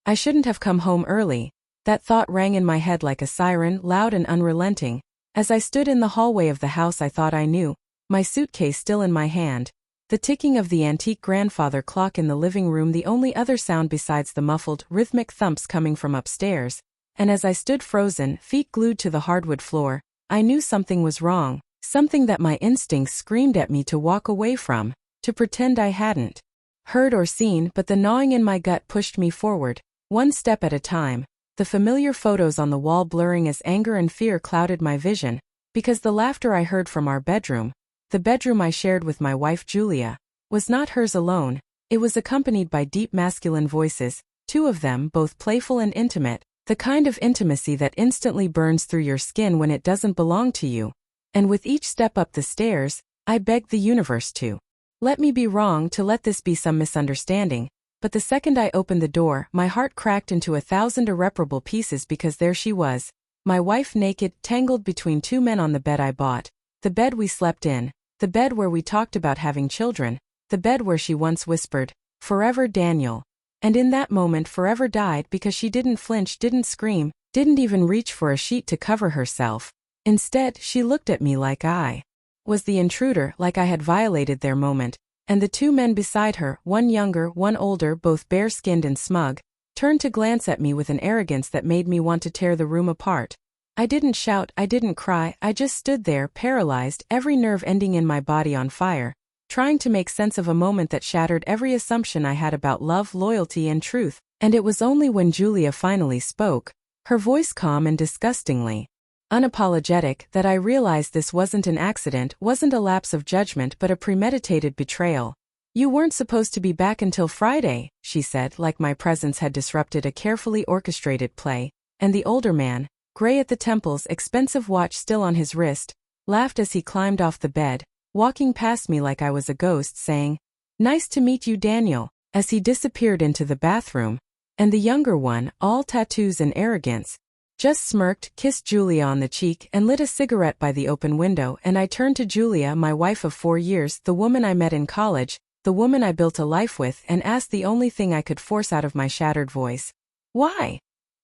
I shouldn't have come home early. That thought rang in my head like a siren, loud and unrelenting. As I stood in the hallway of the house I thought I knew, my suitcase still in my hand, the ticking of the antique grandfather clock in the living room the only other sound besides the muffled, rhythmic thumps coming from upstairs, and as I stood frozen, feet glued to the hardwood floor, I knew something was wrong, something that my instincts screamed at me to walk away from, to pretend I hadn't heard or seen, but the gnawing in my gut pushed me forward, one step at a time, the familiar photos on the wall blurring as anger and fear clouded my vision, because the laughter I heard from our bedroom, the bedroom I shared with my wife Julia, was not hers alone. It was accompanied by deep masculine voices, two of them both playful and intimate, the kind of intimacy that instantly burns through your skin when it doesn't belong to you. And with each step up the stairs, I begged the universe to let me be wrong, to let this be some misunderstanding. But the second I opened the door, my heart cracked into 1,000 irreparable pieces, because there she was, my wife, naked, tangled between two men on the bed I bought, the bed we slept in, the bed where we talked about having children, the bed where she once whispered, "Forever Daniel." And in that moment forever died, because she didn't flinch, didn't scream, didn't even reach for a sheet to cover herself. Instead, she looked at me like I was the intruder, like I had violated their moment. And the two men beside her, one younger, one older, both bare-skinned and smug, turned to glance at me with an arrogance that made me want to tear the room apart. I didn't shout, I didn't cry, I just stood there, paralyzed, every nerve ending in my body on fire, trying to make sense of a moment that shattered every assumption I had about love, loyalty, and truth. And it was only when Julia finally spoke, her voice calm and disgustingly unapologetic, that I realized this wasn't an accident, wasn't a lapse of judgment, but a premeditated betrayal. "You weren't supposed to be back until Friday," she said, like my presence had disrupted a carefully orchestrated play, and the older man, gray at the temples, expensive watch still on his wrist, laughed as he climbed off the bed, walking past me like I was a ghost, saying, "Nice to meet you, Daniel," as he disappeared into the bathroom. And the younger one, all tattoos and arrogance, just smirked, kissed Julia on the cheek, and lit a cigarette by the open window. And I turned to Julia, my wife of 4 years, the woman I met in college, the woman I built a life with, and asked the only thing I could force out of my shattered voice, "Why?"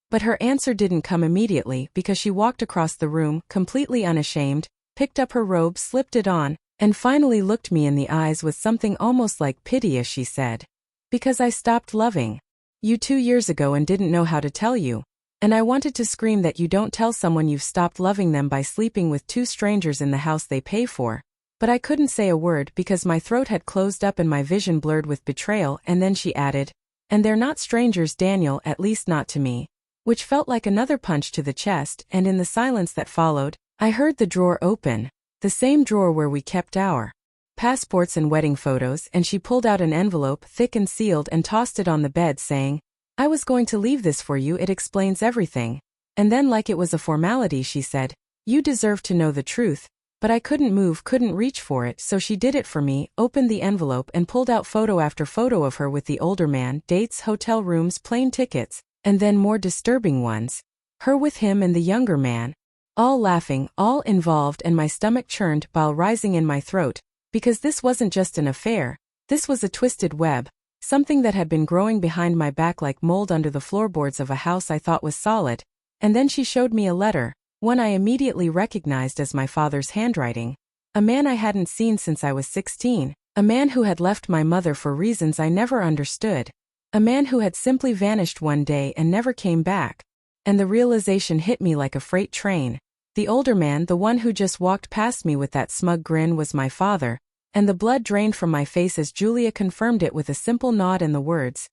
But her answer didn't come immediately, because she walked across the room, completely unashamed, picked up her robe, slipped it on, and finally looked me in the eyes with something almost like pity as she said, "Because I stopped loving you 2 years ago and didn't know how to tell you." And I wanted to scream that you don't tell someone you've stopped loving them by sleeping with 2 strangers in the house they pay for. But I couldn't say a word because my throat had closed up and my vision blurred with betrayal. And then she added, "And they're not strangers, Daniel, at least not to me." Which felt like another punch to the chest. And in the silence that followed, I heard the drawer open, the same drawer where we kept our passports and wedding photos, and she pulled out an envelope, thick and sealed, and tossed it on the bed, saying, "I was going to leave this for you, it explains everything." And then, like it was a formality, she said, "You deserve to know the truth." But I couldn't move, couldn't reach for it, so she did it for me, opened the envelope and pulled out photo after photo of her with the older man, dates, hotel rooms, plane tickets, and then more disturbing ones, her with him and the younger man, all laughing, all involved, and my stomach churned, bile rising in my throat, because this wasn't just an affair, this was a twisted web. Something that had been growing behind my back like mold under the floorboards of a house I thought was solid. And then she showed me a letter, one I immediately recognized as my father's handwriting. A man I hadn't seen since I was 16, a man who had left my mother for reasons I never understood, a man who had simply vanished one day and never came back. And the realization hit me like a freight train. The older man, the one who just walked past me with that smug grin, was my father. And the blood drained from my face as Julia confirmed it with a simple nod and the words,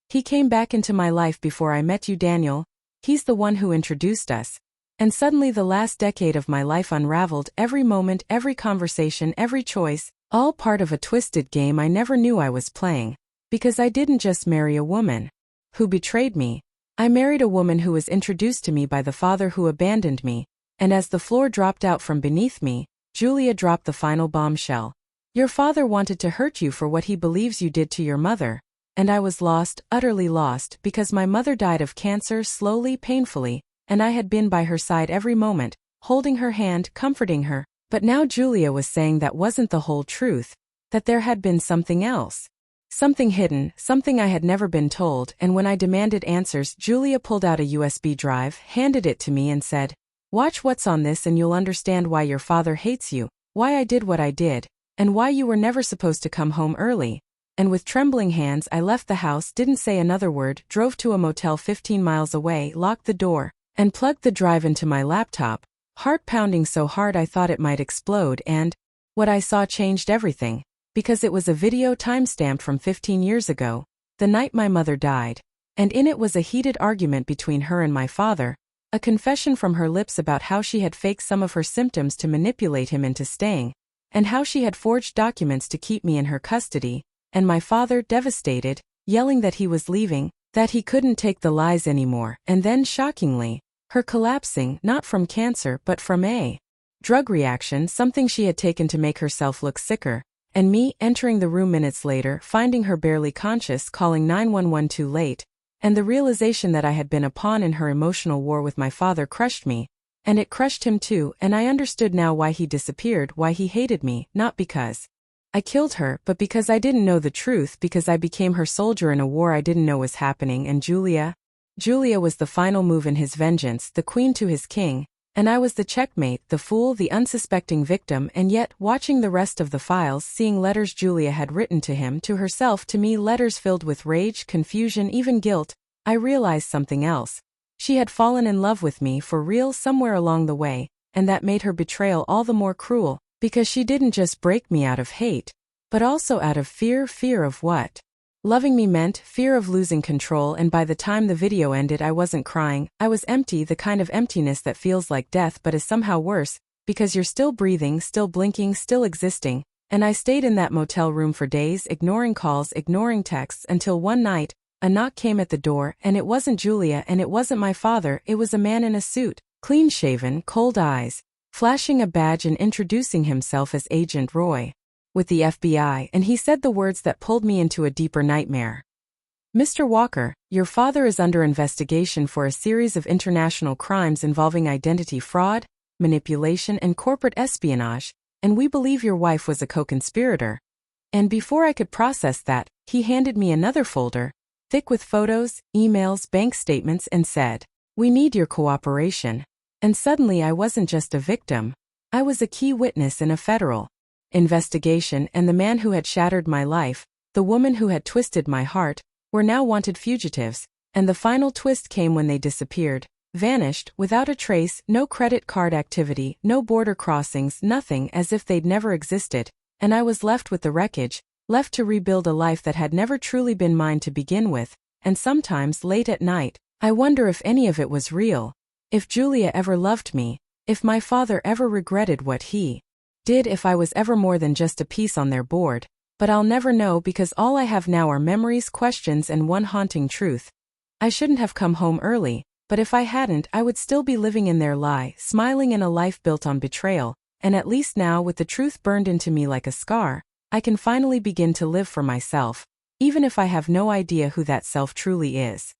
"He came back into my life before I met you, Daniel. He's the one who introduced us." And suddenly the last decade of my life unraveled, every moment, every conversation, every choice, all part of a twisted game I never knew I was playing. Because I didn't just marry a woman who betrayed me. I married a woman who was introduced to me by the father who abandoned me. And as the floor dropped out from beneath me, Julia dropped the final bombshell. "Your father wanted to hurt you for what he believes you did to your mother." And I was lost, utterly lost, because my mother died of cancer slowly, painfully, and I had been by her side every moment, holding her hand, comforting her. But now Julia was saying that wasn't the whole truth, that there had been something else. Something hidden, something I had never been told, and when I demanded answers, Julia pulled out a USB drive, handed it to me and said, "Watch what's on this and you'll understand why your father hates you, why I did what I did, and why you were never supposed to come home early." And with trembling hands I left the house, didn't say another word, drove to a motel 15 miles away, locked the door, and plugged the drive into my laptop, heart pounding so hard I thought it might explode. And what I saw changed everything. Because it was a video timestamped from 15 years ago, the night my mother died, and in it was a heated argument between her and my father, a confession from her lips about how she had faked some of her symptoms to manipulate him into staying, and how she had forged documents to keep me in her custody, and my father, devastated, yelling that he was leaving, that he couldn't take the lies anymore, and then, shockingly, her collapsing, not from cancer but from a drug reaction, something she had taken to make herself look sicker. And me, entering the room minutes later, finding her barely conscious, calling 911 too late, and the realization that I had been a pawn in her emotional war with my father crushed me, and it crushed him too, and I understood now why he disappeared, why he hated me, not because I killed her, but because I didn't know the truth, because I became her soldier in a war I didn't know was happening. And Julia was the final move in his vengeance, the queen to his king, and I was the checkmate, the fool, the unsuspecting victim. And yet, watching the rest of the files, seeing letters Julia had written to him, to herself, to me, letters filled with rage, confusion, even guilt, I realized something else. She had fallen in love with me for real somewhere along the way, and that made her betrayal all the more cruel, because she didn't just break me out of hate, but also out of fear of what loving me meant, fear of losing control. And by the time the video ended I wasn't crying, I was empty, the kind of emptiness that feels like death but is somehow worse, because you're still breathing, still blinking, still existing. And I stayed in that motel room for days, ignoring calls, ignoring texts, until one night, a knock came at the door, and it wasn't Julia and it wasn't my father, it was a man in a suit, clean-shaven, cold eyes, flashing a badge and introducing himself as Agent Roy, with the FBI, and he said the words that pulled me into a deeper nightmare. "Mr. Walker, your father is under investigation for a series of international crimes involving identity fraud, manipulation, and corporate espionage, and we believe your wife was a co-conspirator." And before I could process that, he handed me another folder, thick with photos, emails, bank statements, and said, "We need your cooperation." And suddenly I wasn't just a victim. I was a key witness in a federal investigation, and the man who had shattered my life, the woman who had twisted my heart, were now wanted fugitives. And the final twist came when they disappeared, vanished, without a trace, no credit card activity, no border crossings, nothing, as if they'd never existed. And I was left with the wreckage, left to rebuild a life that had never truly been mine to begin with. And sometimes, late at night, I wonder if any of it was real. If Julia ever loved me, if my father ever regretted what he did, if I was ever more than just a piece on their board. But I'll never know, because all I have now are memories, questions, and one haunting truth. I shouldn't have come home early, but if I hadn't, I would still be living in their lie, smiling in a life built on betrayal. And at least now, with the truth burned into me like a scar, I can finally begin to live for myself, even if I have no idea who that self truly is.